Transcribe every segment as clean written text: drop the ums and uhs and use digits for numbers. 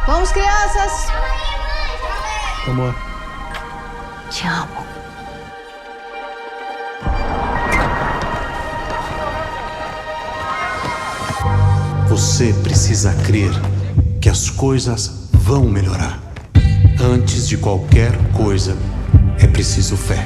Vamos, crianças! Amor. Te amo. Você precisa crer que as coisas vão melhorar. Antes de qualquer coisa, é preciso fé.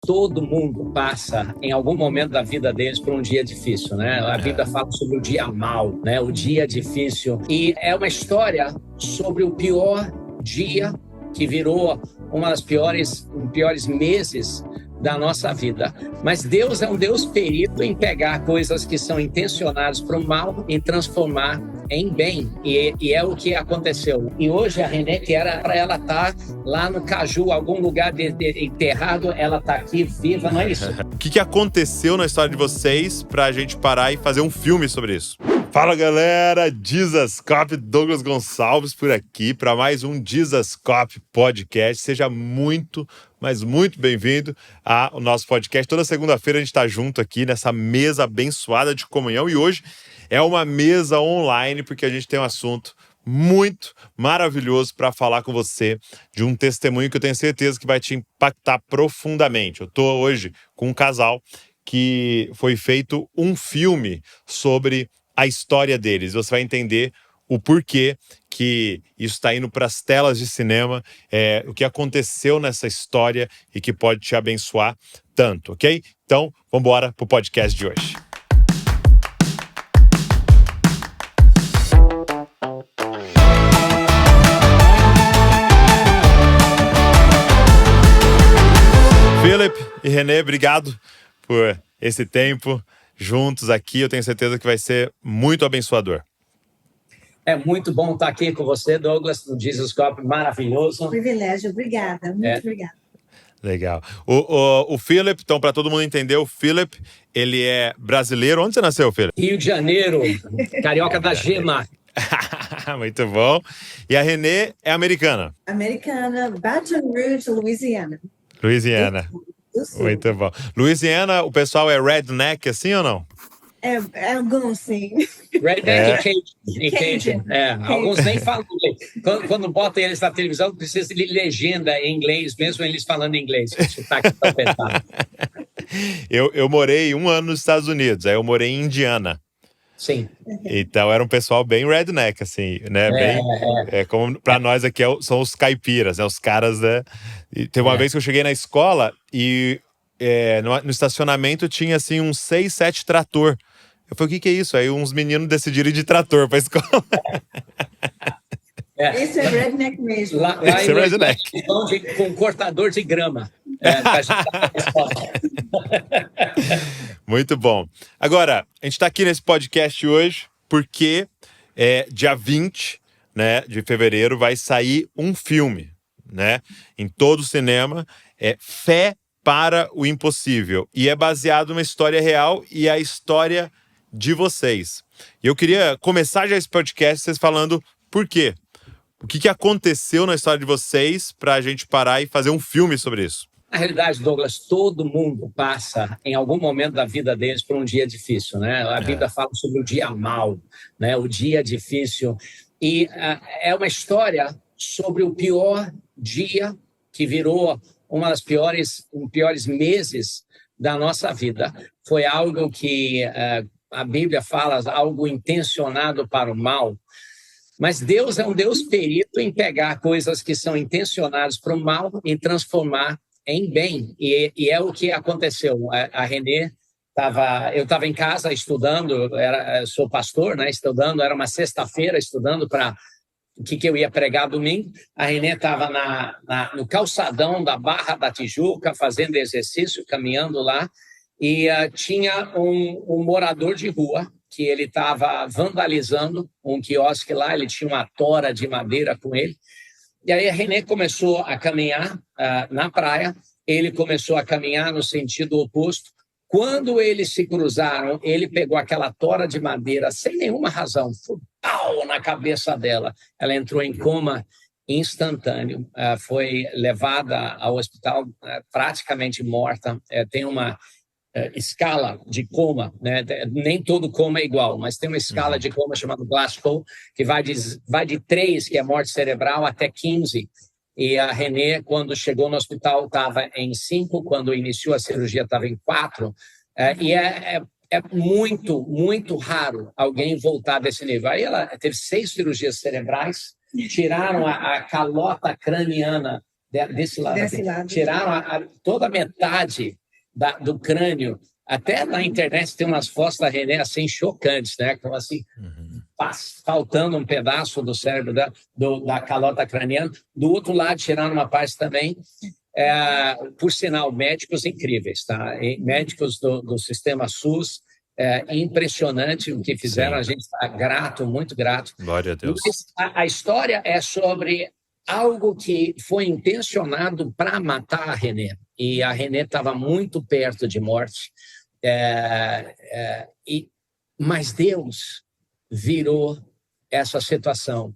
Todo mundo passa, em algum momento da vida deles, por um dia difícil, né? A Bíblia fala sobre o dia mau, né? O dia difícil. E é uma história sobre o pior dia que virou uma das piores meses da nossa vida. Mas Deus é um Deus perito em pegar coisas que são intencionadas para o mal e transformar em bem. E é o que aconteceu. E hoje a Renê, que era para ela estar lá no Caju, algum lugar enterrado, ela está aqui viva, não é isso? O que aconteceu na história de vocês pra gente parar e fazer um filme sobre isso? Fala, galera! Jesus Cop, Douglas Gonçalves por aqui para mais um Jesus Cop Podcast. Seja muito, mas muito bem-vindo ao nosso podcast. Toda segunda-feira a gente está junto aqui nessa mesa abençoada de comunhão e hoje é uma mesa online porque a gente tem um assunto muito maravilhoso para falar com você de um testemunho que eu tenho certeza que vai te impactar profundamente. Eu estou hoje com um casal que foi feito um filme sobre a história deles. Você vai entender o porquê que isso está indo para as telas de cinema, o que aconteceu nessa história e que pode te abençoar tanto, ok? Então, vamos embora para o podcast de hoje. Philip e Renê, obrigado por esse tempo juntos aqui. Eu tenho certeza que vai ser muito abençoador. É muito bom estar aqui com você, Douglas, no Jesus Cop, maravilhoso. Privilégio, obrigada, muito obrigada. Legal. O Philip, então, para todo mundo entender, o Philip, ele é brasileiro. Onde você nasceu, Philip? Rio de Janeiro, carioca da Gema. Muito bom. E a Renê é americana? Americana, Baton Rouge, Louisiana. Louisiana. Do Sul. Muito bom. Louisiana, o pessoal é redneck assim ou não? É alguns, sim. Redneck e Cajun. Cajun. Alguns nem falam inglês. Quando botam eles na televisão, precisa de legenda em inglês, mesmo eles falando inglês. O sotaque tão pesado. Eu morei 1 ano nos Estados Unidos, aí eu morei em Indiana. Sim. Então era um pessoal bem redneck, assim, né? Como pra nós aqui são os caipiras, né? Os caras, né? E teve uma vez que eu cheguei na escola e no estacionamento tinha assim uns 6, 7 trator. Eu falei, o que é isso? Aí uns meninos decidiram ir de trator pra escola. Esse é redneck mesmo. Lá Esse é redneck. Com cortador de grama. Muito bom. Agora, a gente está aqui nesse podcast hoje porque dia 20, né, de fevereiro vai sair um filme, né, em todo o cinema, Fé para o Impossível. E é baseado numa história real e a história de vocês. E eu queria começar já esse podcast vocês falando por quê. O que aconteceu na história de vocês para a gente parar e fazer um filme sobre isso? Na realidade, Douglas, todo mundo passa, em algum momento da vida deles, por um dia difícil, né? A Bíblia fala sobre o dia mau, né? O dia difícil. E é uma história sobre o pior dia que virou uma das piores meses da nossa vida. Foi algo que a Bíblia fala, algo intencionado para o mal. Mas Deus é um Deus perito em pegar coisas que são intencionadas para o mal e transformar em bem. E é o que aconteceu. A Renê eu estava em casa estudando, sou pastor, né? Estudando, era uma sexta-feira estudando para o que eu ia pregar domingo. A Renê estava no calçadão da Barra da Tijuca, fazendo exercício, caminhando lá, e tinha um morador de rua que ele estava vandalizando um quiosque lá, ele tinha uma tora de madeira com ele. E aí a Renê começou a caminhar na praia, ele começou a caminhar no sentido oposto. Quando eles se cruzaram, ele pegou aquela tora de madeira sem nenhuma razão, foi pau na cabeça dela. Ela entrou em coma instantâneo, foi levada ao hospital praticamente morta. Tem uma escala de coma, né? Nem todo coma é igual, mas tem uma escala de coma chamada Glasgow, que vai de 3, que é morte cerebral, até 15. E a Renê, quando chegou no hospital, estava em 5, quando iniciou a cirurgia estava em 4. E é muito, muito raro alguém voltar desse nível. Aí ela teve 6 cirurgias cerebrais, tiraram a calota craniana desse lado. Tiraram toda a metade do crânio. Até na internet tem umas fotos da Renê assim chocantes, né? Como assim, faltando um pedaço do cérebro da calota craniana. Do outro lado, tiraram uma parte também. Por sinal, médicos incríveis, tá? E médicos do sistema SUS, impressionante o que fizeram. Sim. A gente está grato, muito grato. Glória a Deus. Mas a história é sobre algo que foi intencionado para matar a Renê. E a Renê estava muito perto de morte. Mas Deus virou essa situação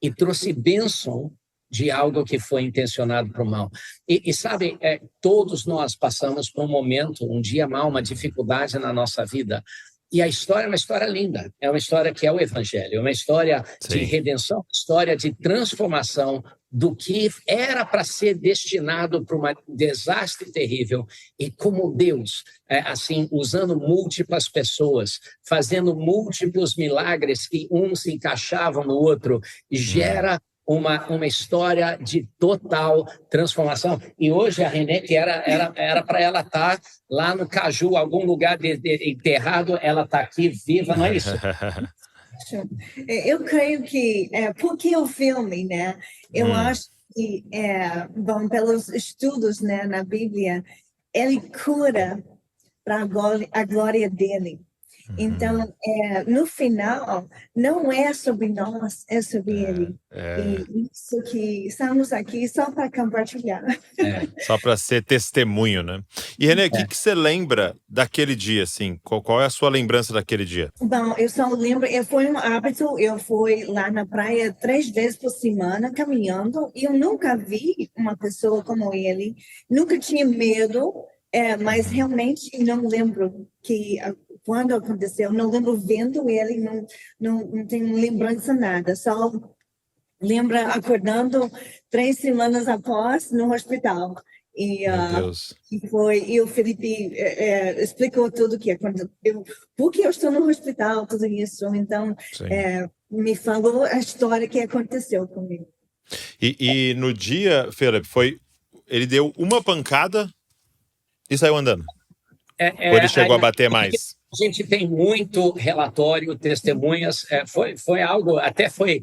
e trouxe bênção de algo que foi intencionado para o mal. E sabe, todos nós passamos por um momento, um dia mau, uma dificuldade na nossa vida. E a história é uma história linda. É uma história que é o Evangelho. É uma história de redenção, uma história de transformação do que era para ser destinado para um desastre terrível. E como Deus, assim, usando múltiplas pessoas, fazendo múltiplos milagres que um se encaixavam no outro, gera uma história de total transformação. E hoje a Renê, que era para ela estar lá no Caju, algum lugar enterrado, ela está aqui viva, não é isso? Eu creio que, porque o filme, né? Eu acho que, bom, pelos estudos, né, na Bíblia, ele cura para a glória dele. Então, no final, não é sobre nós, é sobre ele. E isso que estamos aqui só para compartilhar. Só para ser testemunho, né? E, Renê, o que você lembra daquele dia, assim? Qual é a sua lembrança daquele dia? Bom, eu só lembro, foi um hábito, eu fui lá na praia 3 vezes por semana, caminhando, e eu nunca vi uma pessoa como ele, nunca tinha medo, mas realmente não lembro que... Quando aconteceu, não lembro vendo ele, não tenho lembrança nada, só lembro acordando 3 semanas após no hospital. E o Felipe explicou tudo que aconteceu, por que eu estou no hospital, tudo isso. Então, me falou a história que aconteceu comigo. E no dia, Felipe, ele deu uma pancada e saiu andando? Ou ele chegou a bater mais? A gente tem muito relatório, testemunhas. Foi algo, até foi,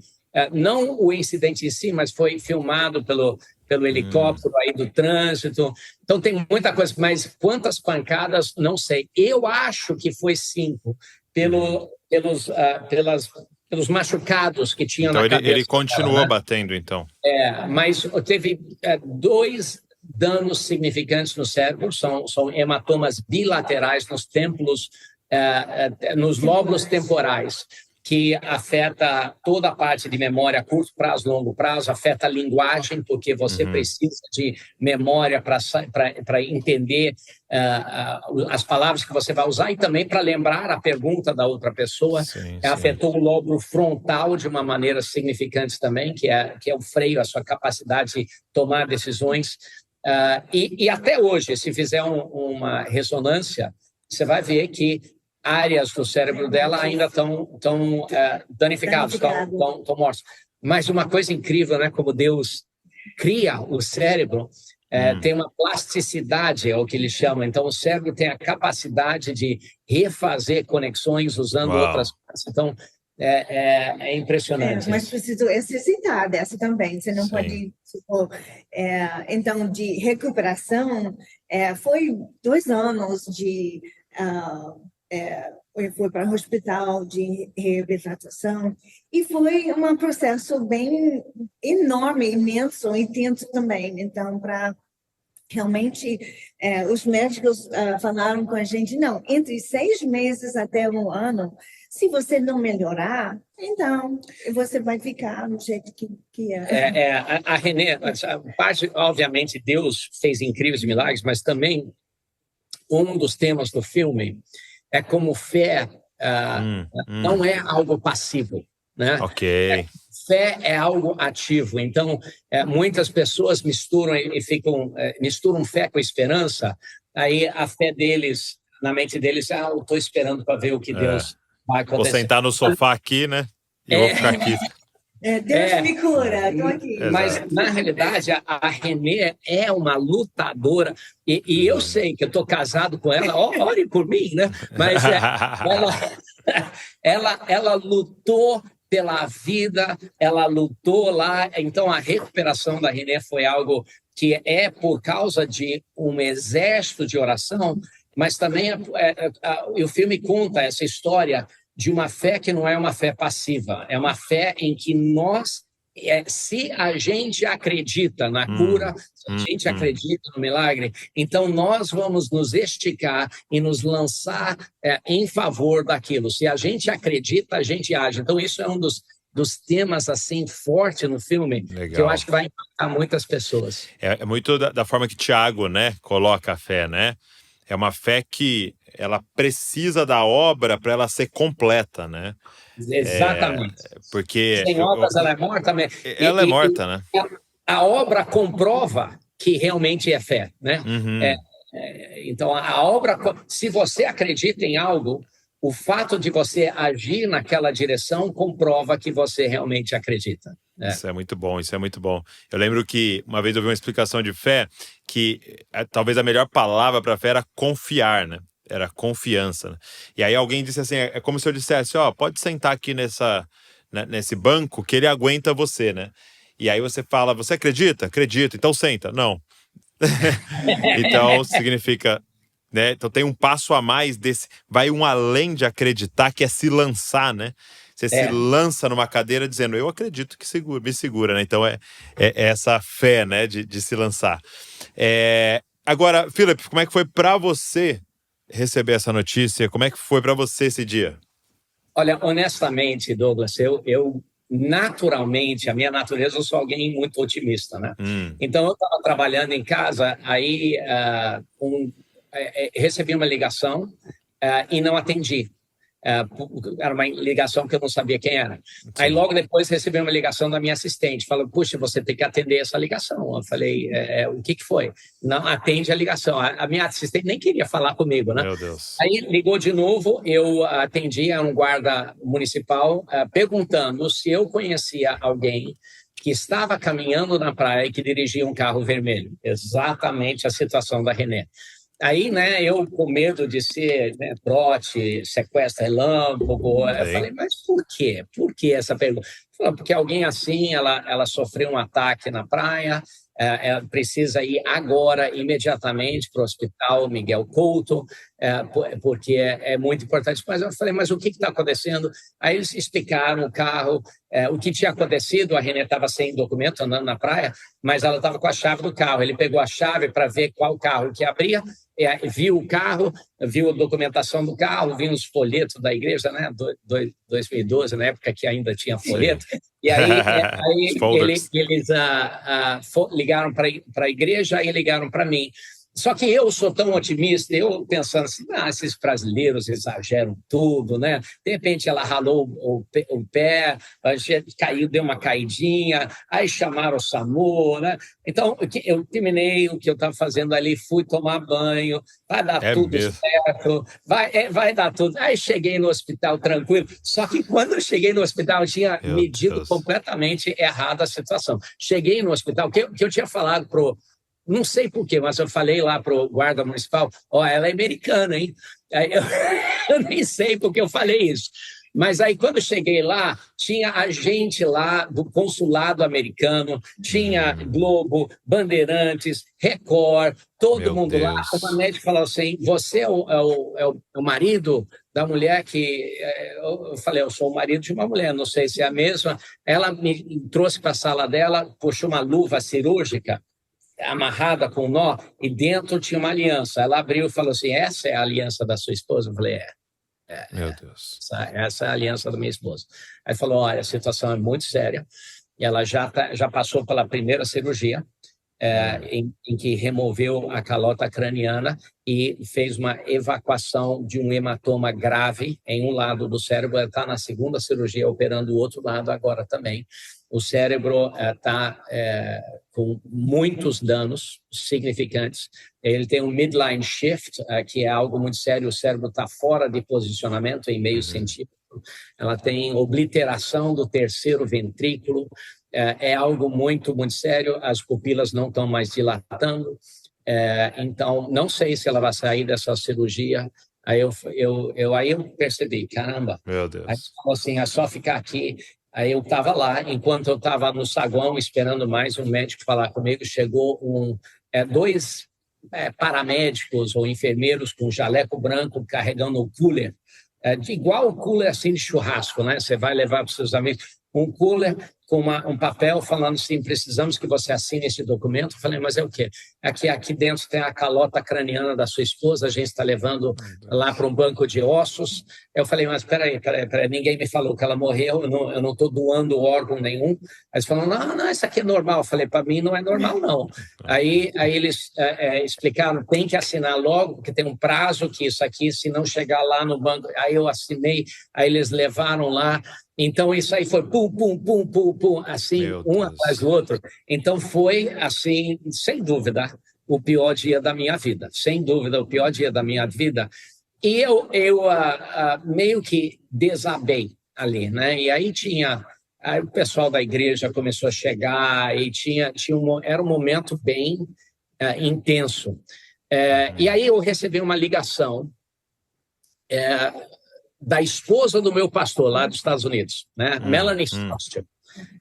não o incidente em si, mas foi filmado pelo helicóptero aí do trânsito. Então tem muita coisa, mas quantas pancadas, não sei. Eu acho que foi 5, pelos machucados que tinham na cabeça. Ele continuou batendo, então. Mas teve 2 danos significantes no cérebro, são hematomas bilaterais nos templos, nos lóbulos temporais, que afeta toda a parte de memória a curto prazo, longo prazo, afeta a linguagem, porque você precisa de memória para entender as palavras que você vai usar e também para lembrar a pergunta da outra pessoa. Afetou o lóbulo frontal de uma maneira significante também, que é o freio, a sua capacidade de tomar decisões. E até hoje, se fizer uma ressonância, você vai ver que áreas do cérebro dela ainda estão danificadas, estão mortas. Mas uma coisa incrível, né? Como Deus cria o cérebro, tem uma plasticidade, é o que eles chamam. Então, o cérebro tem a capacidade de refazer conexões usando outras coisas. Então, é impressionante. Mas preciso exercitar dessa também. Você não pode... então, de recuperação, foi 2 anos de... eu fui para o hospital de reabilitação e foi um processo bem enorme, imenso, intenso também. Então, para realmente, os médicos falaram com a gente, não, entre 6 meses até 1 ano, se você não melhorar, então você vai ficar do jeito que é. A Renê, obviamente, Deus fez incríveis milagres, mas também um dos temas do filme é como fé não é algo passivo, né? Ok. Fé é algo ativo. Então, muitas pessoas misturam misturam fé com esperança. Aí a fé deles, na mente deles, eu estou esperando para ver o que Deus vai acontecer. Vou sentar no sofá aqui, né? E vou ficar aqui. Deus me cura, estou aqui. Mas, na realidade, a Renê é uma lutadora. E eu sei que eu estou casado com ela, ore por mim, né? Mas ela lutou pela vida, ela lutou lá. Então, a recuperação da Renê foi algo que é por causa de um exército de oração, mas também o filme conta essa história de uma fé que não é uma fé passiva, é uma fé em que nós, se a gente acredita na cura, se a gente acredita no milagre, então nós vamos nos esticar e nos lançar em favor daquilo. Se a gente acredita, a gente age. Então isso é um dos temas assim forte no filme. Legal. Que eu acho que vai impactar muitas pessoas. É muito da forma que Tiago, né, coloca a fé, né? É uma fé que ela precisa da obra para ela ser completa, né? Exatamente. Porque sem obras ela é morta. Ela é morta, né? A obra comprova que realmente é fé, né? Então a obra, se você acredita em algo, o fato de você agir naquela direção comprova que você realmente acredita. Isso é muito bom, isso é muito bom. Eu lembro que uma vez eu vi uma explicação de fé que talvez a melhor palavra para fé era confiar, né? Era confiança. Né? E aí alguém disse assim, é como se eu dissesse, pode sentar aqui nesse banco que ele aguenta você, né? E aí você fala, você acredita? Acredito, então senta. Não. Então significa... Né? Então tem um passo a mais vai um além de acreditar, que é se lançar, né? Você se lança numa cadeira dizendo, eu acredito que me segura, né? Então é essa fé, né? De se lançar. Agora, Philip, como é que foi para você receber essa notícia? Como é que foi para você esse dia? Olha, honestamente, Douglas, eu naturalmente, a minha natureza, eu sou alguém muito otimista, né? Então eu estava trabalhando em casa, aí recebi uma ligação e não atendi. Era uma ligação que eu não sabia quem era. Sim. Aí logo depois recebi uma ligação da minha assistente, falou, puxa, você tem que atender essa ligação. Eu falei, o que foi? Não, atende a ligação. A minha assistente nem queria falar comigo, né? Meu Deus. Aí ligou de novo, eu atendi a um guarda municipal perguntando se eu conhecia alguém que estava caminhando na praia e que dirigia um carro vermelho. Exatamente a situação da Renê. Aí, né, eu com medo de ser trote, sequestro relâmpago, eu falei, mas por quê? Por que essa pergunta? Porque alguém assim, ela sofreu um ataque na praia, ela precisa ir agora, imediatamente, para o hospital Miguel Couto, porque é muito importante. Mas eu falei, mas o que está acontecendo? Aí eles explicaram o carro, o que tinha acontecido, a Renê estava sem documento, andando na praia, mas ela estava com a chave do carro. Ele pegou a chave para ver qual carro que abria, viu o carro, viu a documentação do carro, viu os folhetos da igreja, né? 2012, na época que ainda tinha folheto. Sim. E aí eles ligaram para a igreja e ligaram para mim. Só que eu sou tão otimista, eu pensando assim, esses brasileiros exageram tudo, né? De repente ela ralou o pé, caiu, deu uma caidinha, aí chamaram o SAMU, né? Então, eu terminei o que eu estava fazendo ali, fui tomar banho, vai dar tudo certo, vai dar tudo. Aí cheguei no hospital tranquilo, só que quando eu cheguei no hospital, eu tinha medido completamente errado a situação. Cheguei no hospital, que eu tinha falado não sei por quê, mas eu falei lá para o guarda municipal, ela é americana, hein? Aí eu nem sei porque eu falei isso. Mas aí, quando eu cheguei lá, tinha agente lá do consulado americano, tinha Globo, Bandeirantes, Record, todo mundo lá. Uma médica falou assim, você é o marido da mulher que... Eu falei, eu sou o marido de uma mulher, não sei se é a mesma. Ela me trouxe para a sala dela, puxou uma luva cirúrgica, amarrada com um nó, e dentro tinha uma aliança. Ela abriu e falou assim, essa é a aliança da sua esposa? Eu falei, meu Deus. Essa é a aliança da minha esposa. Aí falou, olha, a situação é muito séria, ela já passou pela primeira cirurgia, em que removeu a calota craniana e fez uma evacuação de um hematoma grave em um lado do cérebro. Ela está na segunda cirurgia, operando o outro lado agora também. O cérebro está com muitos danos significantes. Ele tem um midline shift, que é algo muito sério. O cérebro está fora de posicionamento em meio centímetro. Ela tem obliteração do terceiro ventrículo. É algo muito, muito sério. As pupilas não estão mais dilatando. Então, não sei se ela vai sair dessa cirurgia. Aí eu percebi, caramba. Meu Deus. Aí falou assim, é só ficar aqui. Aí eu estava lá, enquanto eu estava no saguão esperando mais um médico falar comigo, chegou dois paramédicos ou enfermeiros com jaleco branco carregando um cooler, igual o cooler assim de churrasco, né? Você vai levar para os seus amigos um cooler com um papel falando assim, precisamos que você assine esse documento. Eu falei, mas é o quê? Aqui dentro tem a calota craniana da sua esposa, a gente está levando lá para um banco de ossos. Eu falei, mas peraí, ninguém me falou que ela morreu, eu não estou doando órgão nenhum. Aí eles falaram, não, isso aqui é normal. Eu falei, para mim não é normal, não. Aí eles explicaram, tem que assinar logo, porque tem um prazo que isso aqui, se não chegar lá no banco... Aí eu assinei, aí eles levaram lá. Então, isso aí foi pum, pum, pum, pum, pum, assim, um atrás do outro. Então, foi, assim, sem dúvida, o pior dia da minha vida. Sem dúvida, o pior dia da minha vida. E eu meio que desabei ali, né? E aí aí o pessoal da igreja começou a chegar e era um momento bem intenso. E aí eu recebi uma ligação da esposa do meu pastor lá dos Estados Unidos, né? Melanie Foster.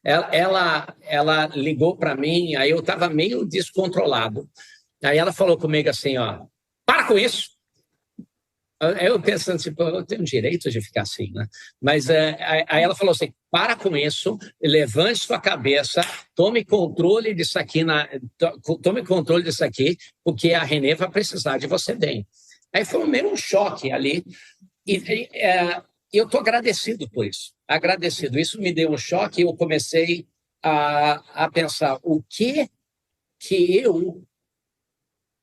Ela ligou para mim, aí eu estava meio descontrolado. Aí ela falou comigo assim, ó, para com isso. Eu pensando assim, eu tenho direito de ficar assim, né? Mas aí ela falou assim, para com isso, levante sua cabeça, tome controle disso aqui, porque a Renê vai precisar de você bem. Aí foi meio um choque ali. E eu estou agradecido por isso. Agradecido. Isso me deu um choque e eu comecei a pensar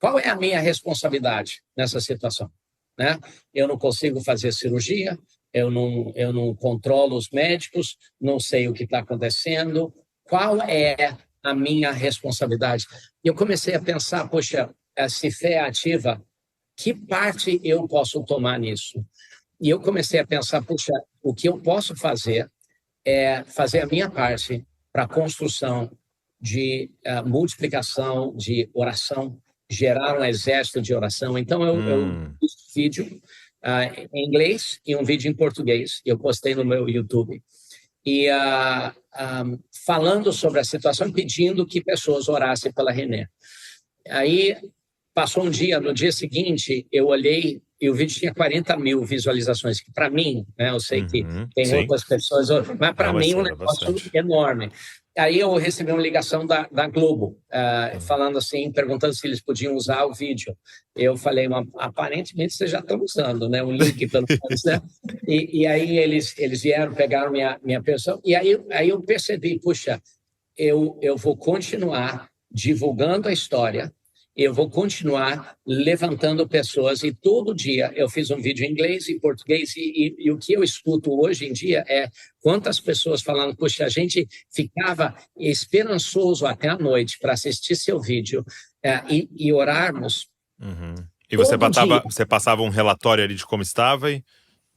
qual é a minha responsabilidade nessa situação, né? Eu não consigo fazer cirurgia, eu não controlo os médicos, não sei o que está acontecendo. Qual é a minha responsabilidade? E eu comecei a pensar, poxa, se fé ativa, que parte eu posso tomar nisso? E eu comecei a pensar, puxa, o que eu posso fazer é fazer a minha parte para a construção de multiplicação de oração, gerar um exército de oração. Então, eu fiz um vídeo em inglês e um vídeo em português. Eu postei no meu YouTube. E falando sobre a situação, pedindo que pessoas orassem pela Renê. Aí, passou um dia, no dia seguinte, eu olhei e o vídeo tinha 40 mil visualizações, que para mim, né, eu sei que tem outras pessoas, mas para mim é um negócio enorme. Aí eu recebi uma ligação da Globo, falando assim, perguntando se eles podiam usar o vídeo. Eu falei, aparentemente vocês já estão usando, né, o link, pelo menos, né? E aí eles vieram, pegaram minha pessoa, e aí eu percebi, puxa, eu vou continuar divulgando a história, eu vou continuar levantando pessoas, e todo dia eu fiz um vídeo em inglês e português, e o que eu escuto hoje em dia é quantas pessoas falando, puxa, a gente ficava esperançoso até a noite para assistir seu vídeo e orarmos. E você passava um relatório ali de como estava?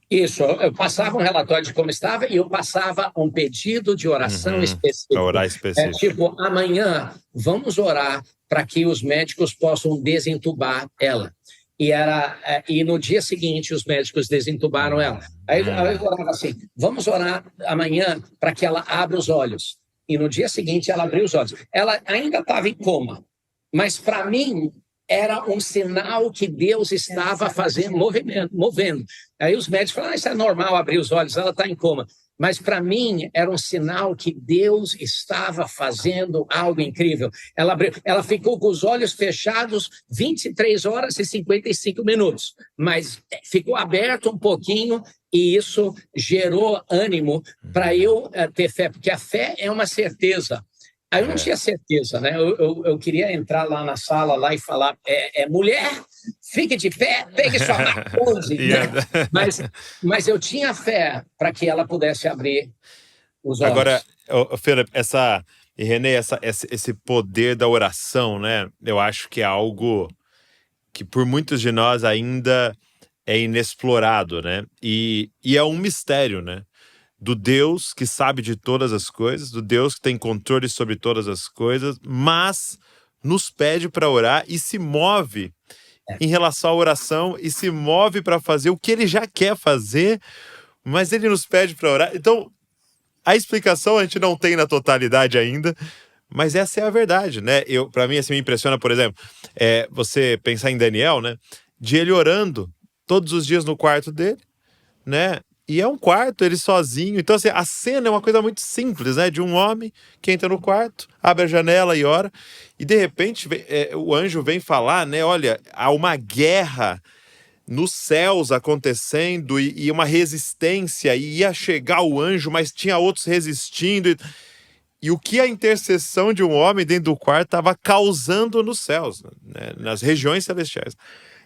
Isso, eu passava um relatório de como estava e eu passava um pedido de oração específico. Para orar específico. Tipo, amanhã vamos orar para que os médicos possam desentubar ela. E no dia seguinte os médicos desentubaram ela. Aí eu orava assim, vamos orar amanhã para que ela abra os olhos. E no dia seguinte ela abriu os olhos. Ela ainda estava em coma, mas para mim era um sinal que Deus estava movendo. Aí os médicos falaram, isso é normal abrir os olhos, ela está em coma. Mas para mim era um sinal que Deus estava fazendo algo incrível. Ela ficou com os olhos fechados 23 horas e 55 minutos, mas ficou aberto um pouquinho e isso gerou ânimo para eu ter fé, porque a fé é uma certeza. Aí eu não tinha certeza, né? Eu queria entrar lá na sala lá e falar, mulher, fique de pé, pegue sua mão, né? Mas eu tinha fé para que ela pudesse abrir os olhos. Agora, Felipe, e Renê, esse poder da oração, né? Eu acho que é algo que por muitos de nós ainda é inexplorado, né? E é um mistério, né? Do Deus que sabe de todas as coisas, do Deus que tem controle sobre todas as coisas, mas nos pede para orar e se move em relação à oração e se move para fazer o que ele já quer fazer, mas ele nos pede para orar. Então, a explicação a gente não tem na totalidade ainda, mas essa é a verdade, né? Para mim, assim, me impressiona, por exemplo, você pensar em Daniel, né? De ele orando todos os dias no quarto dele, né? E é um quarto, ele sozinho. Então, assim, a cena é uma coisa muito simples, né? De um homem que entra no quarto, abre a janela e ora. E, de repente, o anjo vem falar, né? Olha, há uma guerra nos céus acontecendo e uma resistência. E ia chegar o anjo, mas tinha outros resistindo. E o que a intercessão de um homem dentro do quarto estava causando nos céus, né? Nas regiões celestiais.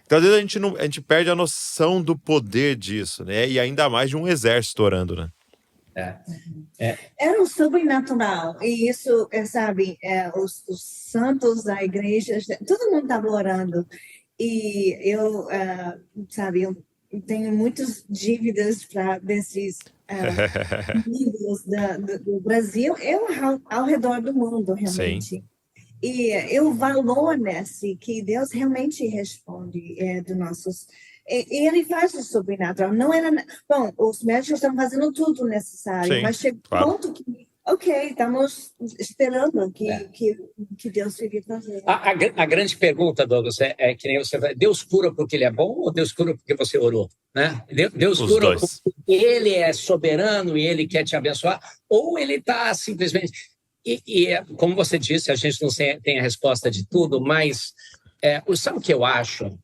Então, às vezes, a gente perde a noção do poder disso, né? E ainda mais de um exército orando, né? Era um sobrenatural. E isso, sabe, os santos da igreja, todo mundo estava orando. E eu, sabe, eu tenho muitas dívidas para desses amigos do Brasil e ao redor do mundo, realmente. Sim. E eu valor nesse que Deus realmente responde dos nossos. E ele faz o sobrenatural. Não era. Bom, os médicos estão fazendo tudo necessário, Sim, mas chega claro. um ponto que, estamos esperando que Deus viria fazer. A grande pergunta, Douglas, é que nem você vai. Deus cura porque ele é bom ou Deus cura porque você orou? Né? Deus Os cura dois. porque ele é soberano e ele quer te abençoar, ou ele está simplesmente. E como você disse, a gente não tem a resposta de tudo, mas sabe o que eu acho?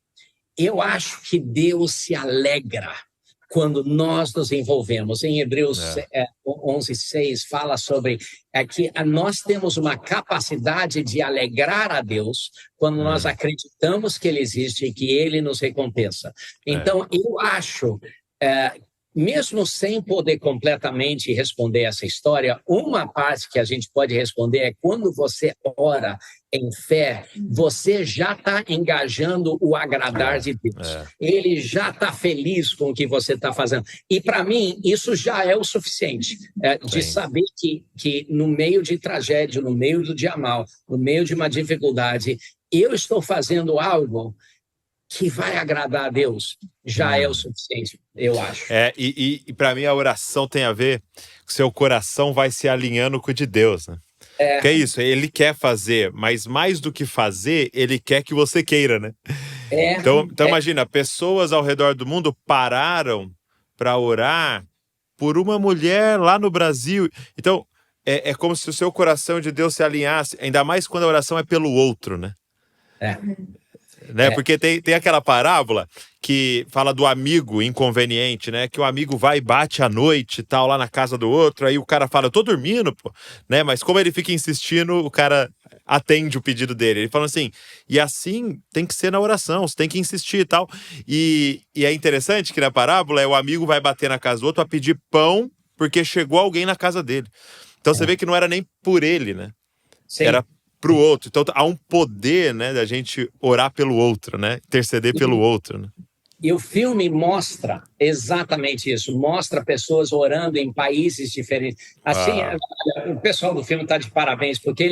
Eu acho que Deus se alegra quando nós nos envolvemos. Em Hebreus 11:6 fala sobre que nós temos uma capacidade de alegrar a Deus quando nós acreditamos que Ele existe e que Ele nos recompensa. Então, eu acho... mesmo sem poder completamente responder essa história, uma parte que a gente pode responder é quando você ora em fé, você já está engajando o agradar de Deus. Ele já está feliz com o que você está fazendo. E, para mim, isso já é o suficiente de saber que no meio de tragédia, no meio do dia mal, no meio de uma dificuldade, eu estou fazendo algo que vai agradar a Deus, já é o suficiente, eu acho. E para mim a oração tem a ver com seu coração vai se alinhando com o de Deus, né? Que é isso, ele quer fazer, mas mais do que fazer, ele quer que você queira, né? Então imagina, pessoas ao redor do mundo pararam para orar por uma mulher lá no Brasil. Então, é como se o seu coração de Deus se alinhasse, ainda mais quando a oração é pelo outro, né? Né? Porque tem aquela parábola que fala do amigo inconveniente, né? Que o amigo vai e bate à noite, tal, lá na casa do outro, aí o cara fala, eu tô dormindo, pô, né? Mas como ele fica insistindo, o cara atende o pedido dele. Ele fala assim, e assim tem que ser na oração, você tem que insistir e tal. E é interessante que na parábola o amigo vai bater na casa do outro a pedir pão, porque chegou alguém na casa dele. Então você vê que não era nem por ele, né? Sim. Era pro outro. Então há um poder, né, da gente orar pelo outro, né? Interceder pelo outro, né? E o filme mostra exatamente isso. Mostra pessoas orando em países diferentes. Assim, o pessoal do filme está de parabéns, porque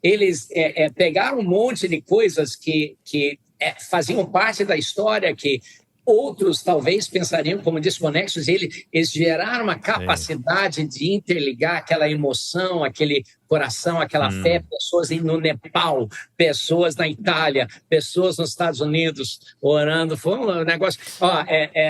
eles pegaram um monte de coisas que faziam parte da história, que outros talvez pensariam como desconexos. Eles geraram uma capacidade de interligar aquela emoção, aquele coração, aquela fé. Pessoas no Nepal, pessoas na Itália, pessoas nos Estados Unidos orando. Foi um negócio...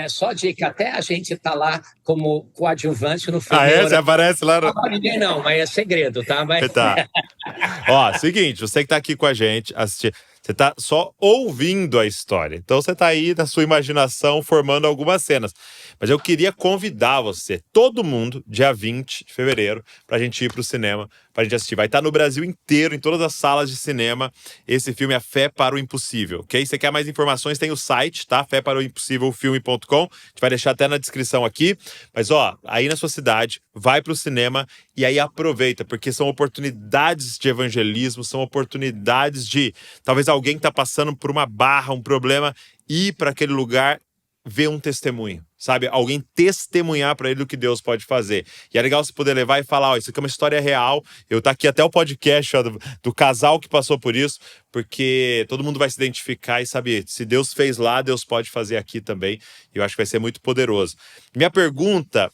só dica, até a gente está lá como coadjuvante no filme. Você aparece lá? Não, ninguém não, mas é segredo, tá? Tá. Seguinte, você que está aqui com a gente, assistir, Você tá só ouvindo a história. Então você tá aí na sua imaginação formando algumas cenas. Mas eu queria convidar você, todo mundo, dia 20 de fevereiro, pra gente ir pro cinema, pra gente assistir. Vai estar no Brasil inteiro, em todas as salas de cinema, esse filme A Fé para o Impossível, ok? Se você quer mais informações, tem o site, tá? feparoimpossivelfilme.com. A gente vai deixar até na descrição aqui. Mas, ó, aí na sua cidade, vai pro cinema e aí aproveita, porque são oportunidades de evangelismo, são oportunidades de, talvez alguém que tá passando por uma barra, um problema, ir para aquele lugar, ver um testemunho, sabe? Alguém testemunhar para ele do que Deus pode fazer. E é legal você poder levar e falar, ó, isso aqui é uma história real. Eu tá aqui até o podcast, ó, do casal que passou por isso, porque todo mundo vai se identificar e saber, se Deus fez lá, Deus pode fazer aqui também. E eu acho que vai ser muito poderoso. Minha pergunta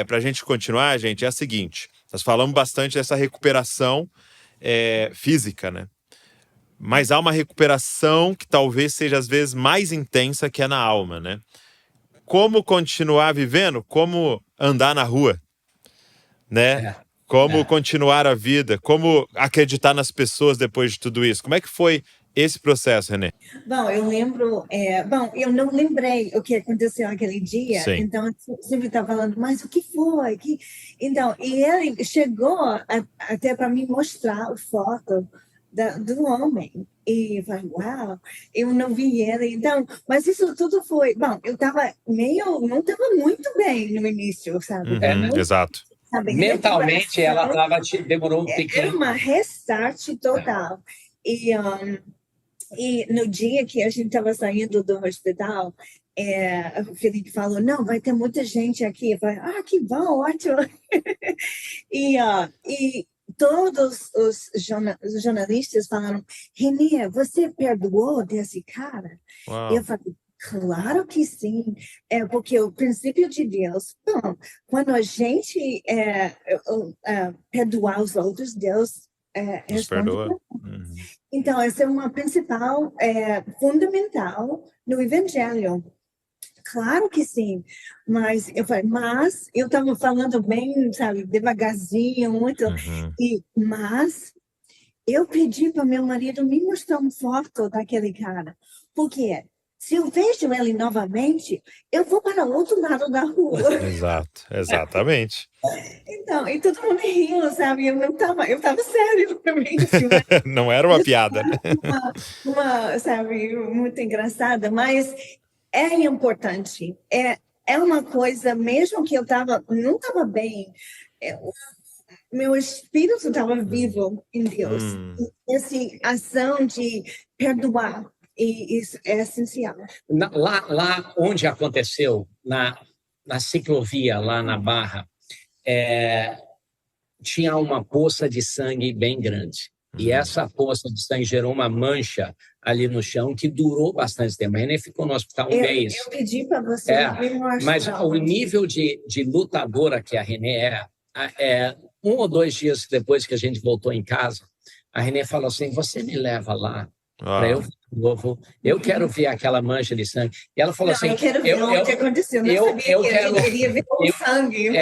pra gente continuar, gente, é a seguinte. Nós falamos bastante dessa recuperação física, né? Mas há uma recuperação que talvez seja, às vezes, mais intensa, que é na alma, né? Como continuar vivendo? Como andar na rua, né? Como continuar a vida? Como acreditar nas pessoas depois de tudo isso? Como é que foi esse processo, Renê? Bom, eu lembro... eu não lembrei o que aconteceu aquele dia. Sim. Então, eu sempre estava falando, mas o que foi? Então, e ele chegou até para me mostrar a foto do homem. E eu falei, uau, eu não vi ele. Então, mas isso tudo foi... Bom, eu estava não estava muito bem no início, sabe? Exato. Sabe? Mentalmente, ela demorou um Era pequeno... uma restart total. E no dia que a gente estava saindo do hospital, o Felipe falou, não, vai ter muita gente aqui. Eu falei, que bom, ótimo. E todos os jornalistas falaram, Renê, você perdoou desse cara? Uau. Eu falei, claro que sim, porque o princípio de Deus, bom, quando a gente perdoar os outros, Deus Nos responde. perdoa. Então, essa é uma principal, fundamental no Evangelho. Claro que sim, mas eu estava falando bem, sabe, devagarzinho, muito, mas eu pedi para meu marido me mostrar uma foto daquele cara, porque se eu vejo ele novamente, eu vou para o outro lado da rua. Exato, exatamente. Então, e todo mundo riu, sabe? Eu estava sério realmente. Não era uma piada. Sabe, muito engraçada, mas é importante. É uma coisa, mesmo que eu não estava bem, meu espírito estava vivo em Deus. Essa ação de perdoar, e isso é essencial. Lá onde aconteceu, na ciclovia, lá na Barra, tinha uma poça de sangue bem grande. E essa poça de sangue gerou uma mancha ali no chão que durou bastante tempo. A Renê ficou no hospital um mês. Eu pedi para você me mostrar. Mas o nível de lutadora que a Renê é 1 ou 2 dias depois que a gente voltou em casa, a Renê falou assim, você me leva lá para eu ver de novo. Eu quero ver aquela mancha de sangue. E ela falou assim... Eu quero ver o que aconteceu. Eu queria ver o sangue.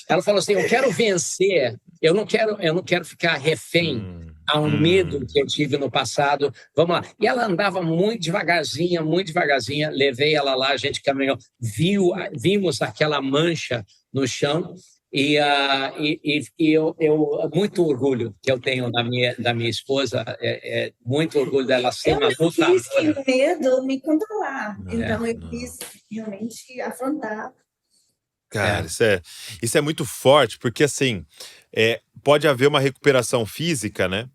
Ela falou assim, eu quero vencer. Eu não quero ficar refém a um medo que eu tive no passado. Vamos lá. E ela andava muito devagarzinha. Levei ela lá, a gente caminhou. Vimos aquela mancha no chão. E eu muito orgulho que eu tenho da minha esposa, muito orgulho dela ser uma lutadora. Eu não quis medo me controlar, então eu quis realmente afrontar. Cara, isso é muito forte, porque assim, pode haver uma recuperação física, né?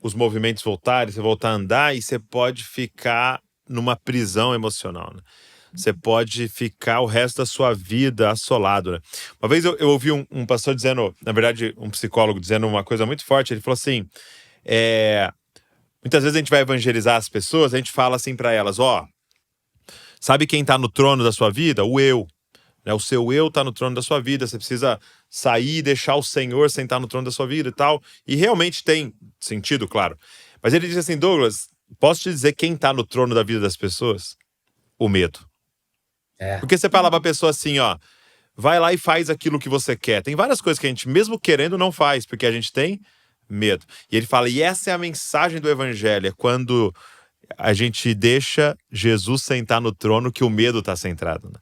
Os movimentos voltarem, você voltar a andar, e você pode ficar numa prisão emocional, né? Você pode ficar o resto da sua vida assolado, né? Uma vez eu ouvi um pastor dizendo, na verdade, um psicólogo dizendo uma coisa muito forte. Ele falou assim, muitas vezes a gente vai evangelizar as pessoas, a gente fala assim para elas, sabe quem tá no trono da sua vida? O eu. Né? O seu eu tá no trono da sua vida, você precisa sair e deixar o Senhor sentar no trono da sua vida e tal. E realmente tem sentido, claro. Mas ele diz assim, Douglas, posso te dizer quem tá no trono da vida das pessoas? O medo. Porque você fala pra pessoa assim, vai lá e faz aquilo que você quer. Tem várias coisas que a gente, mesmo querendo, não faz, porque a gente tem medo. E ele fala, e essa é a mensagem do evangelho, é quando a gente deixa Jesus sentar no trono que o medo está centrado, né?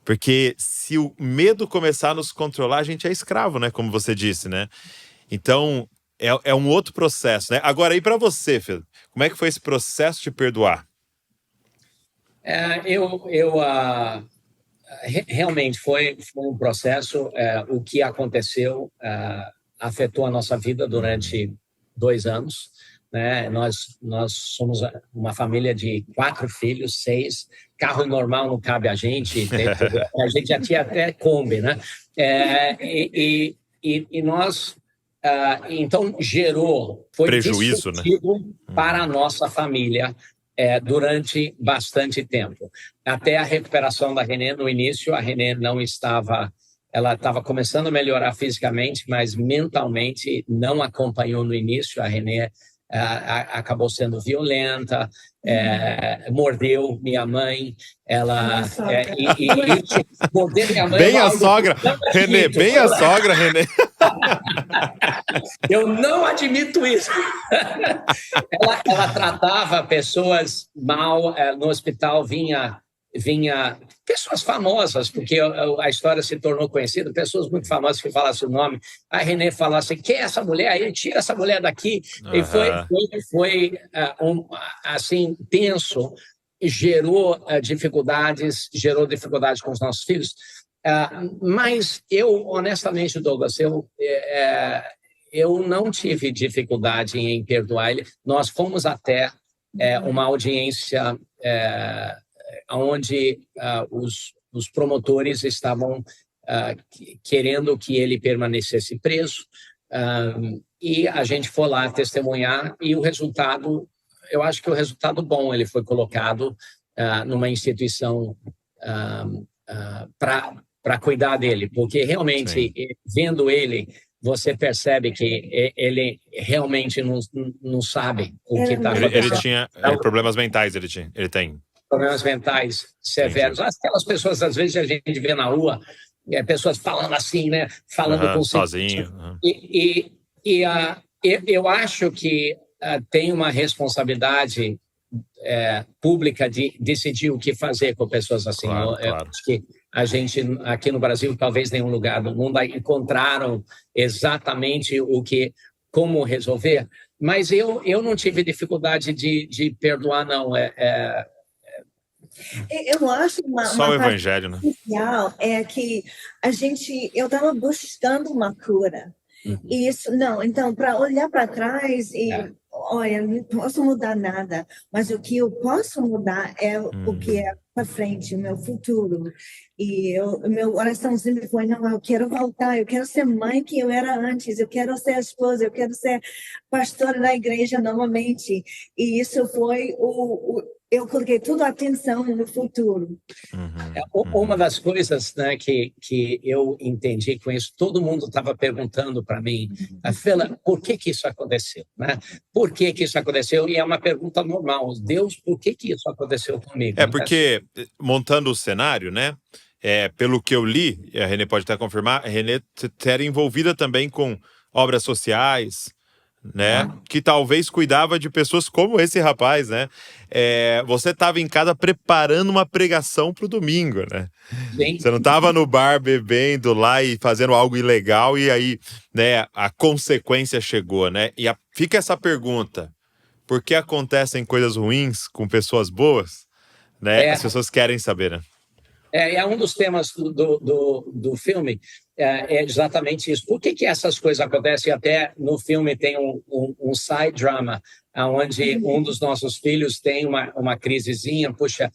Porque se o medo começar a nos controlar, a gente é escravo, né? Como você disse, né? Então, é um outro processo, né? Agora, e para você, Pedro? Como é que foi esse processo de perdoar? Realmente foi um processo. O que aconteceu afetou a nossa vida durante 2 anos, né? Nós somos uma família de 4 filhos, 6. Carro normal não cabe a gente. A gente já tinha até Kombi, né? E nós... então, foi prejuízo, né? Para a nossa família durante bastante tempo. Até a recuperação da Renê, no início, a Renê não estava... Ela estava começando a melhorar fisicamente, mas mentalmente não acompanhou no início. A Renê acabou sendo violenta, mordeu minha mãe. Morder minha mãe. Bem a sogra, Renê, bem a sogra, Renê. Eu não admito isso. Ela tratava pessoas mal no hospital, vinha pessoas famosas, porque a história se tornou conhecida, pessoas muito famosas que falassem o nome. A Renê falasse, quem é essa mulher aí? Tira essa mulher daqui. E foi assim, tenso, gerou dificuldades com os nossos filhos. Mas eu, honestamente, Douglas, eu não tive dificuldade em perdoar ele. Nós fomos até uma audiência onde os promotores estavam querendo que ele permanecesse preso, e a gente foi lá testemunhar, e o resultado, eu acho que o resultado bom, ele foi colocado numa instituição para cuidar dele, porque realmente, vendo ele, você percebe que ele realmente não sabe o que está acontecendo. Ele tinha problemas mentais, ele tem. Problemas mentais severos. Aquelas pessoas, às vezes, a gente vê na rua, pessoas falando assim, né? Falando com sozinho. E eu acho que tem uma responsabilidade pública de decidir o que fazer com pessoas assim. Claro. Acho que a gente, aqui no Brasil, talvez nenhum lugar do mundo, encontraram exatamente como resolver, mas eu não tive dificuldade de perdoar, não. Eu acho só o evangelho, né? Especial que eu estava buscando uma cura. E isso, não, então, para olhar para trás e, olha, não posso mudar nada, mas o que eu posso mudar é o que é para frente, o meu futuro. E meu oração sempre foi, não, eu quero voltar, eu quero ser mãe que eu era antes, eu quero ser esposa, eu quero ser pastora da igreja novamente. E isso foi eu coloquei toda a atenção no futuro. Uma das coisas, né, que eu entendi com isso, todo mundo estava perguntando para mim, Fela, por que isso aconteceu? Né? Por que isso aconteceu? E é uma pergunta normal. Deus, por que isso aconteceu comigo? Porque, montando o cenário, né, pelo que eu li, a Renê pode até confirmar, a Renê era envolvida também com obras sociais, né? Que talvez cuidava de pessoas como esse rapaz, né? Você estava em casa preparando uma pregação para o domingo, né? Sim. Você não estava no bar bebendo lá e fazendo algo ilegal, e aí, né, a consequência chegou, né? E fica essa pergunta: por que acontecem coisas ruins com pessoas boas? Né? As pessoas querem saber, né? É um dos temas do filme, é exatamente isso. Por que essas coisas acontecem? Até no filme tem um side drama, onde um dos nossos filhos tem uma crisezinha. Puxa,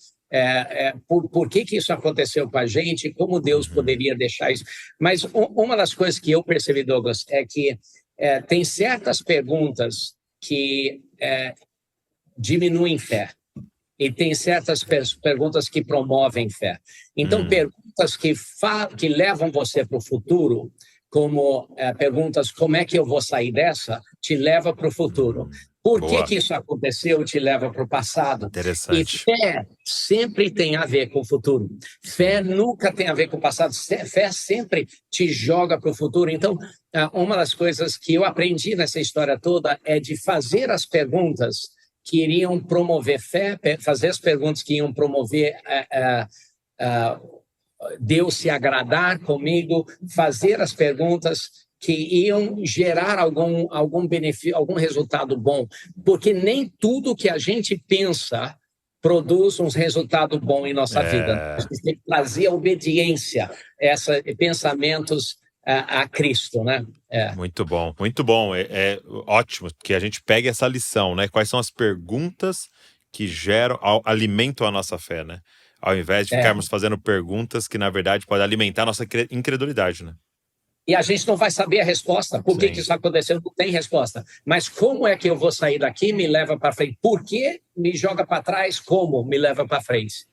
por que isso aconteceu com a gente? Como Deus poderia deixar isso? Mas uma das coisas que eu percebi, Douglas, é que tem certas perguntas que diminuem fé. E tem certas perguntas que promovem fé. Então, perguntas que levam você para o futuro, como perguntas, como é que eu vou sair dessa, te leva para o futuro. Por Boa. que isso aconteceu, te leva para o passado. E Interessante. fé sempre tem a ver com o futuro. Fé nunca tem a ver com o passado. Fé sempre te joga para o futuro. Então, uma das coisas que eu aprendi nessa história toda é de fazer as perguntas que iriam promover fé, fazer as perguntas que iam promover Deus se agradar comigo, fazer as perguntas que iam gerar algum benefício, algum resultado bom, porque nem tudo que a gente pensa produz um resultado bom em nossa vida. A gente tem que trazer a obediência, pensamentos a Cristo, né? Muito bom, muito bom. É ótimo que a gente pegue essa lição, né? Quais são as perguntas que alimentam a nossa fé, né? Ao invés de ficarmos fazendo perguntas que, na verdade, podem alimentar a nossa incredulidade, né? E a gente não vai saber a resposta. Por que isso aconteceu? Não tem resposta. Mas como é que eu vou sair daqui? Me leva para frente. Por que me joga para trás? Como me leva para frente?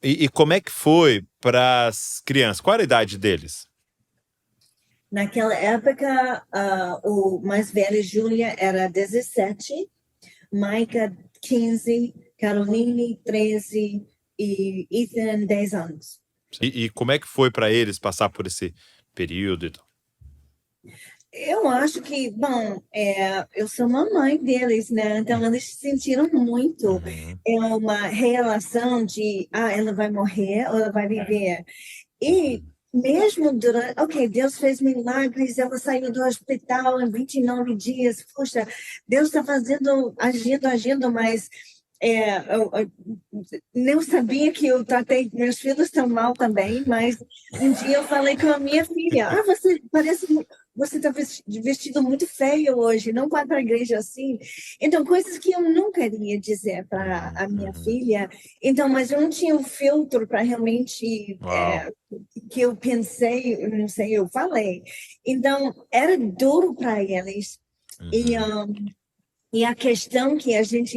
E como é que foi para as crianças? Qual era a idade deles? Naquela época, o mais velho, Júlia, era 17, Maica, 15, Caroline, 13 e Ethan, 10 anos. E como é que foi para eles passar por esse período? Eu acho que, bom, eu sou mamãe deles, né? Então, eles sentiram muito. É uma relação de, ela vai morrer ou ela vai viver. E mesmo durante... Ok, Deus fez milagres, ela saiu do hospital em 29 dias. Poxa, Deus está agindo, mas... eu não sabia que eu tratei meus filhos tão mal também, mas um dia eu falei com a minha filha, você está vestido muito feio hoje, não vai para a igreja assim. Então, coisas que eu nunca iria dizer para a minha filha. Então, mas eu não tinha um filtro para realmente que eu pensei, não sei, eu falei. Então, era duro para eles. E a questão que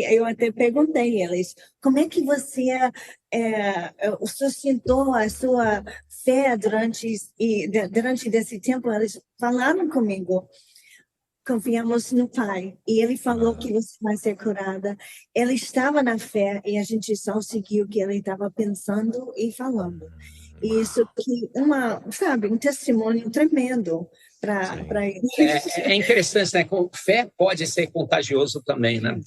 eu até perguntei a eles, como é que você sustentou a sua fé durante esse tempo? Eles falaram comigo, confiamos no Pai, e Ele falou que você vai ser curada. Ele estava na fé e a gente só seguiu o que Ele estava pensando e falando. E isso que um testemunho tremendo para eles. É interessante, né? Fé pode ser contagioso também, né?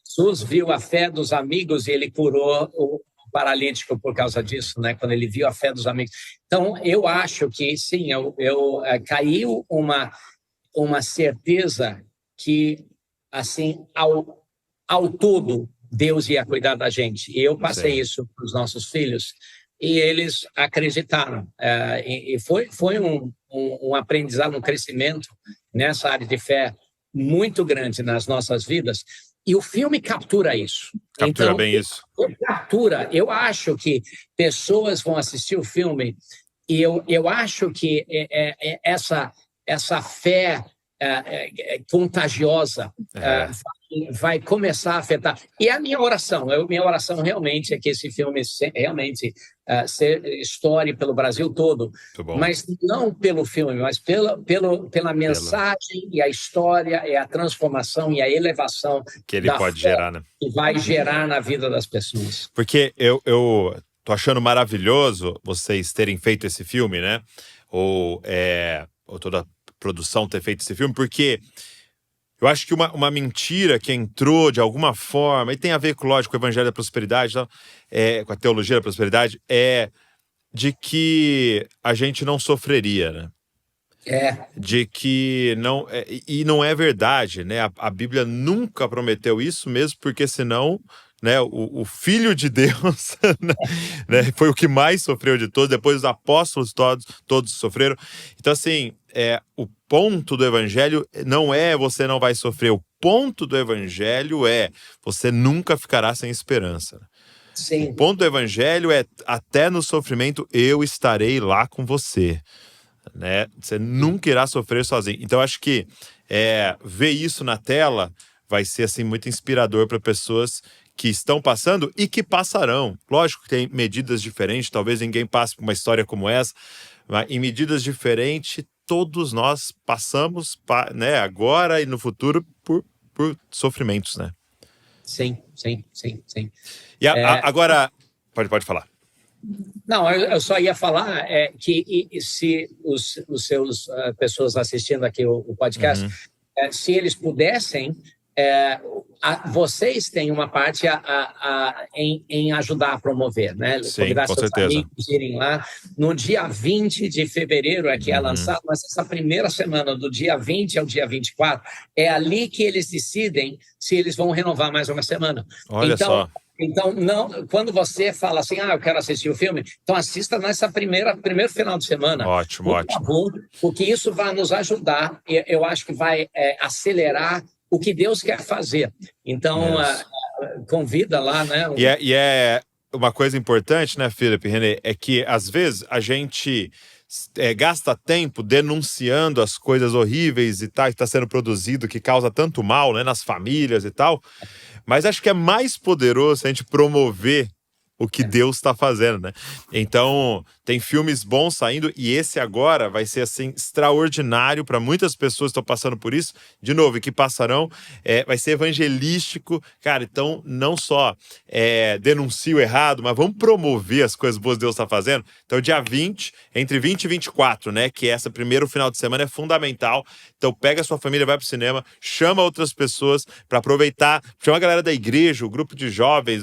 Jesus viu a fé dos amigos e ele curou o paralítico por causa disso, né? Quando ele viu a fé dos amigos. Então, eu acho que, sim, caiu uma certeza que, assim, ao todo, Deus ia cuidar da gente. E eu passei isso para os nossos filhos e eles acreditaram. E foi um aprendizado, um crescimento nessa área de fé muito grande nas nossas vidas. E o filme captura isso. Captura bem isso. Captura. Eu acho que pessoas vão assistir o filme e eu acho que essa fé contagiosa vai começar a afetar. E a minha oração realmente é que esse filme realmente estoure pelo Brasil todo, mas não pelo filme, mas pela mensagem e a história e a transformação e a elevação que ele pode gerar, né? Que vai gerar na vida das pessoas. Porque eu tô achando maravilhoso vocês terem feito esse filme, né? Ou toda a produção ter feito esse filme, porque eu acho que uma mentira que entrou de alguma forma, e tem a ver, lógico, com o Evangelho da Prosperidade, com a teologia da prosperidade, é de que a gente não sofreria, né? De que não... e não é verdade, né? A Bíblia nunca prometeu isso, mesmo porque senão... Né, o Filho de Deus né, foi o que mais sofreu de todos, depois os apóstolos todos sofreram. Então, assim, o ponto do Evangelho não é você não vai sofrer, o ponto do Evangelho é você nunca ficará sem esperança. Sim. O ponto do Evangelho é até no sofrimento eu estarei lá com você. Né? Você nunca irá sofrer sozinho. Então, acho que ver isso na tela vai ser assim, muito inspirador para pessoas que estão passando e que passarão. Lógico que tem medidas diferentes, talvez ninguém passe por uma história como essa, em medidas diferentes, todos nós passamos, né, agora e no futuro por sofrimentos, né? Sim. E agora, pode falar. Não, eu só ia falar que se os seus pessoas assistindo aqui o podcast, se eles pudessem, vocês têm uma parte em ajudar a promover, né? Sim, convidar com seus certeza. amigos irem lá. No dia 20 de fevereiro é que é lançado, mas essa primeira semana, do dia 20 ao dia 24, é ali que eles decidem se eles vão renovar mais uma semana. Olha só. Então, não, quando você fala assim, eu quero assistir o filme, então assista nessa primeiro final de semana. Ótimo. Porque isso vai nos ajudar, eu acho que vai acelerar o que Deus quer fazer. Então, convida lá, né? E é uma coisa importante, né, Felipe, René, é que às vezes a gente gasta tempo denunciando as coisas horríveis e tal que está sendo produzido, que causa tanto mal, né, nas famílias e tal. Mas acho que é mais poderoso a gente promover o que Deus está fazendo, né? Então, tem filmes bons saindo e esse agora vai ser, assim, extraordinário para muitas pessoas que estão passando por isso. De novo, e que passarão, vai ser evangelístico. Cara, então, não só denuncie o errado, mas vamos promover as coisas boas que Deus está fazendo. Então, dia 20, entre 20 e 24, né? Que essa primeiro final de semana é fundamental. Então, pega a sua família, vai pro cinema, chama outras pessoas para aproveitar. Chama a galera da igreja, o grupo de jovens,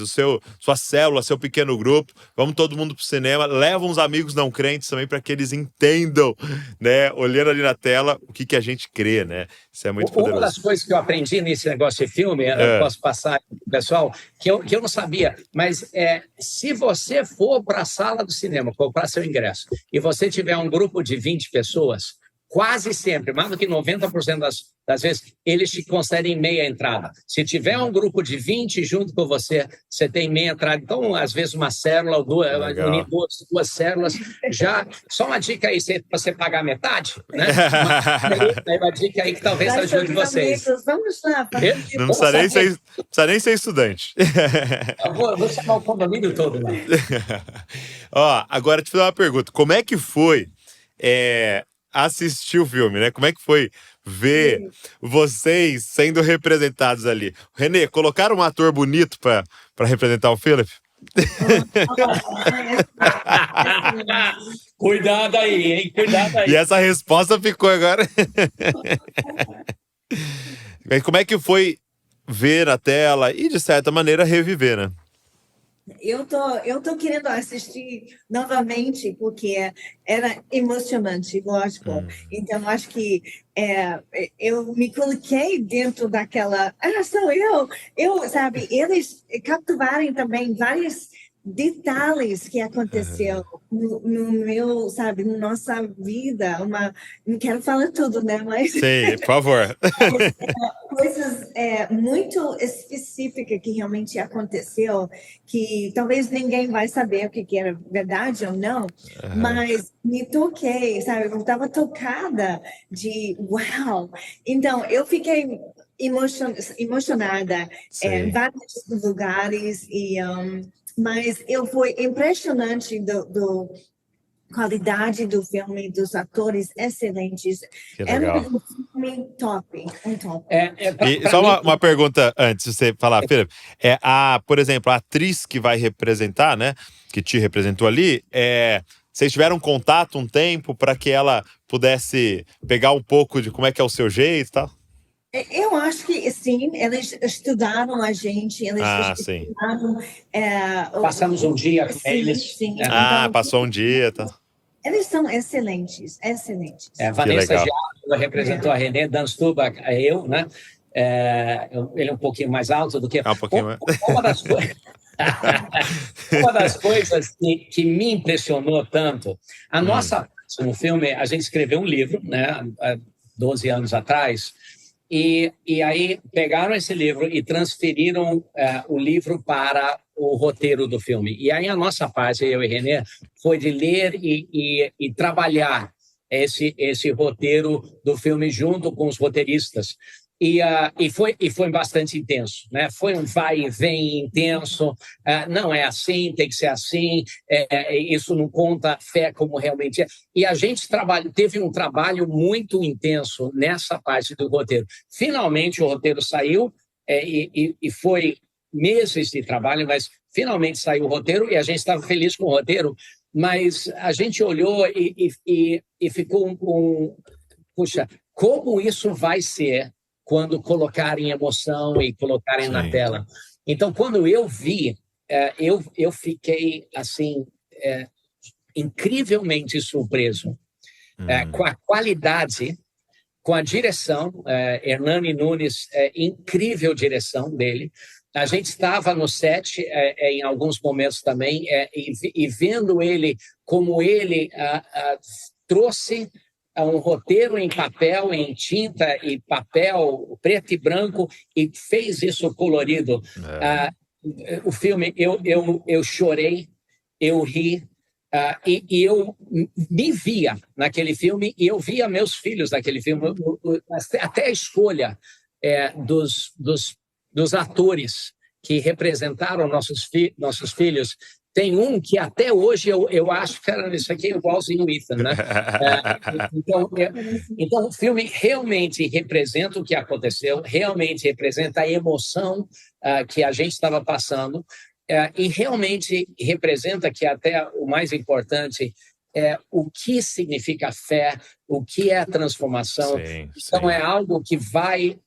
sua célula, seu pequeno grupo. Vamos todo mundo pro cinema. Leva uns amigos não crentes também para que eles entendam, né? Olhando ali na tela o que a gente crê, né? Isso é muito poderoso. Uma das coisas que eu aprendi nesse negócio de filme, eu posso passar para o pessoal, que eu não sabia, mas se você for para a sala do cinema, comprar seu ingresso, e você tiver um grupo de 20 pessoas, quase sempre, mais do que 90% das vezes, eles te concedem meia entrada. Se tiver um grupo de 20 junto com você, você tem meia entrada. Então, às vezes, uma célula ou duas células, já... Só uma dica aí, você pagar metade, né? Uma dica aí que talvez ajude vocês. Amigos, vamos lá. Não precisa nem ser estudante. Eu vou chamar o condomínio todo lá. Ó, agora te fazer uma pergunta. Como é que foi assistir o filme, né? Como é que foi ver vocês sendo representados ali? Renê, colocaram um ator bonito para representar o Philip? Cuidado aí, hein? Cuidado aí. E essa resposta ficou agora. Mas como é que foi ver a tela e, de certa maneira, reviver, né? Eu tô querendo assistir novamente, porque era emocionante, lógico. Então, acho que eu me coloquei dentro daquela... sou eu, sabe? Eles capturaram também vários detalhes que aconteceu no meu, sabe, na nossa vida. Não quero falar tudo, né? Mas... Sim, por favor. Coisas muito específicas que realmente aconteceu, que talvez ninguém vai saber o que era verdade ou não, mas me toquei, sabe? Eu estava tocada de uau! Então, eu fiquei emocionada em vários lugares, mas foi impressionante do qualidade do filme, dos atores excelentes. Era um filme top. E só uma pergunta antes de você falar, Felipe. Por exemplo, a atriz que vai representar, né? Que te representou ali, vocês tiveram contato um tempo para que ela pudesse pegar um pouco de como é que é o seu jeito e tal? Eu acho que sim, eles estudaram a gente, eles estudaram... Passamos um dia com eles. Sim. Então, passou um dia, tá? Eles são excelentes. Vanessa Giacomo representou a Renê, Dan Stuba, eu, né? Ele é um pouquinho mais alto do que... Um pouquinho mais. Uma das coisas que me impressionou tanto, a nossa parte no filme, a gente escreveu um livro, né? Há 12 anos atrás, e aí pegaram esse livro e transferiram o livro para o roteiro do filme. E aí a nossa parte, eu e Renê, foi de ler e trabalhar esse roteiro do filme junto com os roteiristas. E foi bastante intenso, né? Foi um vai e vem intenso. Não é assim, tem que ser assim. Isso não conta a fé como realmente é. E a gente teve um trabalho muito intenso nessa parte do roteiro. Finalmente o roteiro saiu, e foi meses de trabalho, mas finalmente saiu o roteiro e a gente estava feliz com o roteiro. Mas a gente olhou e ficou puxa, como isso vai ser quando colocarem emoção e colocarem na tela. Então, quando eu vi, eu fiquei, assim, incrivelmente surpreso com a qualidade, com a direção. Hernani Nunes, incrível direção dele. A gente estava no set em alguns momentos também, e vendo ele, como ele trouxe um roteiro em papel, em tinta e papel preto e branco, e fez isso colorido. O filme, eu chorei, eu ri, e eu me via naquele filme, e eu via meus filhos naquele filme. Até a escolha dos atores que representaram nossos filhos. Tem um que até hoje eu acho que isso aqui é igualzinho o Ethan, né? Então, o filme realmente representa o que aconteceu, realmente representa a emoção que a gente estava passando, e realmente representa, que até o mais importante, o que significa fé, o que é transformação. Então, é algo que vai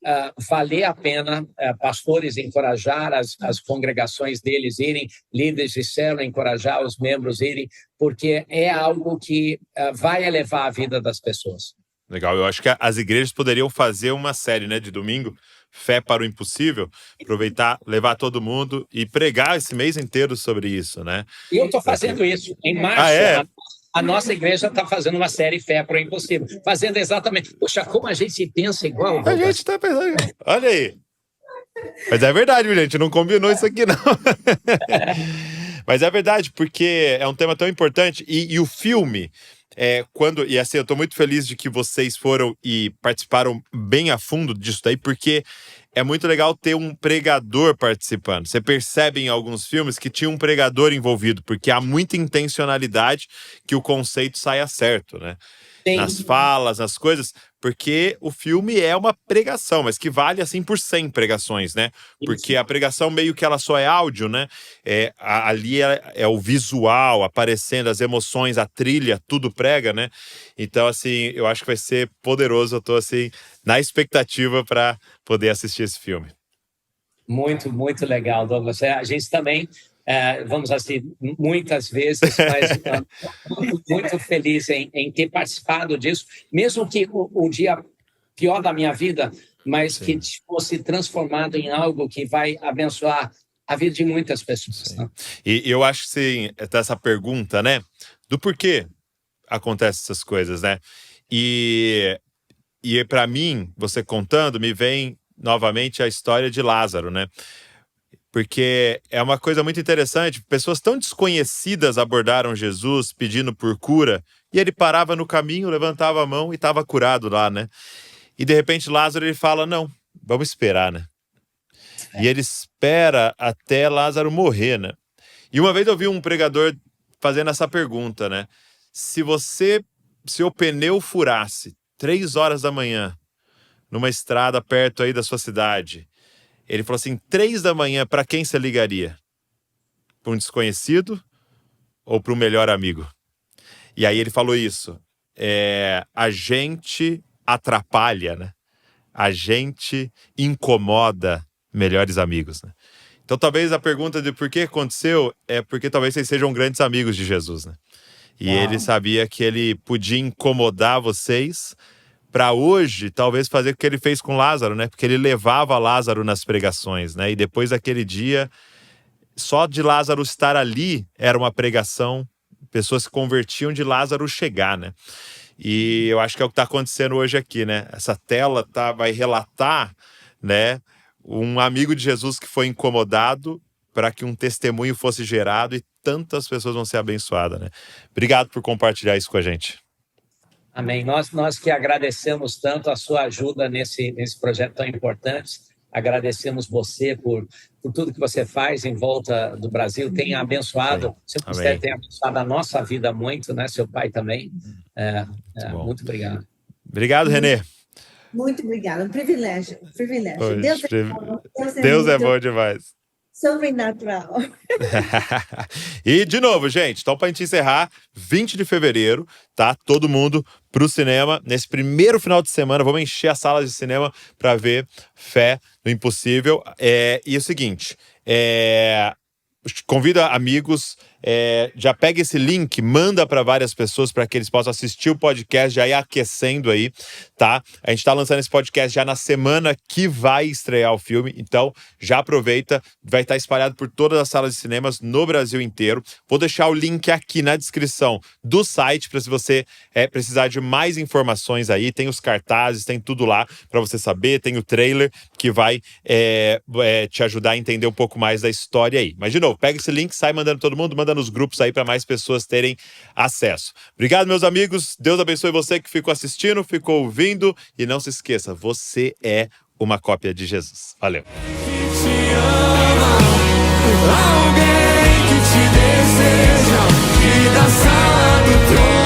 valer a pena pastores encorajar as congregações deles irem, líderes de célula encorajar os membros irem, porque é algo que vai elevar a vida das pessoas. Legal, eu acho que as igrejas poderiam fazer uma série, né, de domingo, Fé para o Impossível, aproveitar, levar todo mundo e pregar esse mês inteiro sobre isso, né? E eu estou fazendo isso. Em março, a nossa igreja está fazendo uma série Fé para o Impossível. Fazendo exatamente... Poxa, como a gente pensa igual. A gente está pensando... Olha aí. Mas é verdade, gente. Não combinou isso aqui, não. Mas é verdade, porque é um tema tão importante. E o filme... E assim, eu estou muito feliz de que vocês foram e participaram bem a fundo disso daí, porque é muito legal ter um pregador participando. Você percebe em alguns filmes que tinha um pregador envolvido, porque há muita intencionalidade que o conceito saia certo, né? Sim. Nas falas, nas coisas, porque o filme é uma pregação, mas que vale assim por 100 pregações, né? Porque a pregação meio que ela só é áudio, né? Ali é o visual aparecendo, as emoções, a trilha, tudo prega, né? Então, assim, eu acho que vai ser poderoso. Eu tô, assim, na expectativa para poder assistir esse filme. Muito, muito legal, Douglas. A gente também... vamos assim, muitas vezes, mas muito feliz em ter participado disso, mesmo que o dia pior da minha vida, mas que fosse transformado em algo que vai abençoar a vida de muitas pessoas. Né? E eu acho que sim, essa pergunta, né, do porquê acontecem essas coisas, né? E para mim, você contando, me vem novamente a história de Lázaro, né? Porque é uma coisa muito interessante. Pessoas tão desconhecidas abordaram Jesus pedindo por cura, e ele parava no caminho, levantava a mão e estava curado lá, né? E de repente Lázaro, ele fala, não, vamos esperar, né? E ele espera até Lázaro morrer, né? E uma vez eu vi um pregador fazendo essa pergunta, né? Se o pneu furasse 3 horas da manhã, numa estrada perto aí da sua cidade, ele falou assim, 3 da manhã, para quem você ligaria? Para um desconhecido ou para um melhor amigo? E aí ele falou isso. A gente atrapalha, né? A gente incomoda melhores amigos, né? Então talvez a pergunta de por que aconteceu é porque talvez vocês sejam grandes amigos de Jesus, né? E ele sabia que ele podia incomodar vocês para hoje, talvez fazer o que ele fez com Lázaro, né? Porque ele levava Lázaro nas pregações, né? E depois daquele dia, só de Lázaro estar ali era uma pregação, pessoas se convertiam de Lázaro chegar, né? E eu acho que é o que está acontecendo hoje aqui, né? Essa tela vai relatar, né, um amigo de Jesus que foi incomodado para que um testemunho fosse gerado e tantas pessoas vão ser abençoadas, né? Obrigado por compartilhar isso com a gente. Amém. Nós que agradecemos tanto a sua ajuda nesse projeto tão importante. Agradecemos você por tudo que você faz em volta do Brasil. Tem abençoado, seu ministério tem abençoado a nossa vida muito, né? Seu pai também. Muito obrigado. Obrigado, Renê. Muito obrigada. Um privilégio. Deus é bom demais. Sobrenatural. E, de novo, gente, então pra gente encerrar, 20 de fevereiro, tá? Todo mundo pro cinema. Nesse primeiro final de semana, vamos encher as salas de cinema pra ver Fé no Impossível. E é o seguinte, convida amigos, já pega esse link, manda para várias pessoas para que eles possam assistir o podcast, já ir aquecendo aí, tá? A gente tá lançando esse podcast já na semana que vai estrear o filme, então já aproveita, vai estar espalhado por todas as salas de cinemas no Brasil inteiro. Vou deixar o link aqui na descrição do site para se você precisar de mais informações aí, tem os cartazes, tem tudo lá para você saber, tem o trailer que vai te ajudar a entender um pouco mais da história aí. Mas, de novo, pega esse link, sai mandando todo mundo, manda nos grupos aí para mais pessoas terem acesso. Obrigado, meus amigos. Deus abençoe você que ficou assistindo, ficou ouvindo. E não se esqueça, você é uma cópia de Jesus. Valeu. Alguém que te deseja e da sala do trono.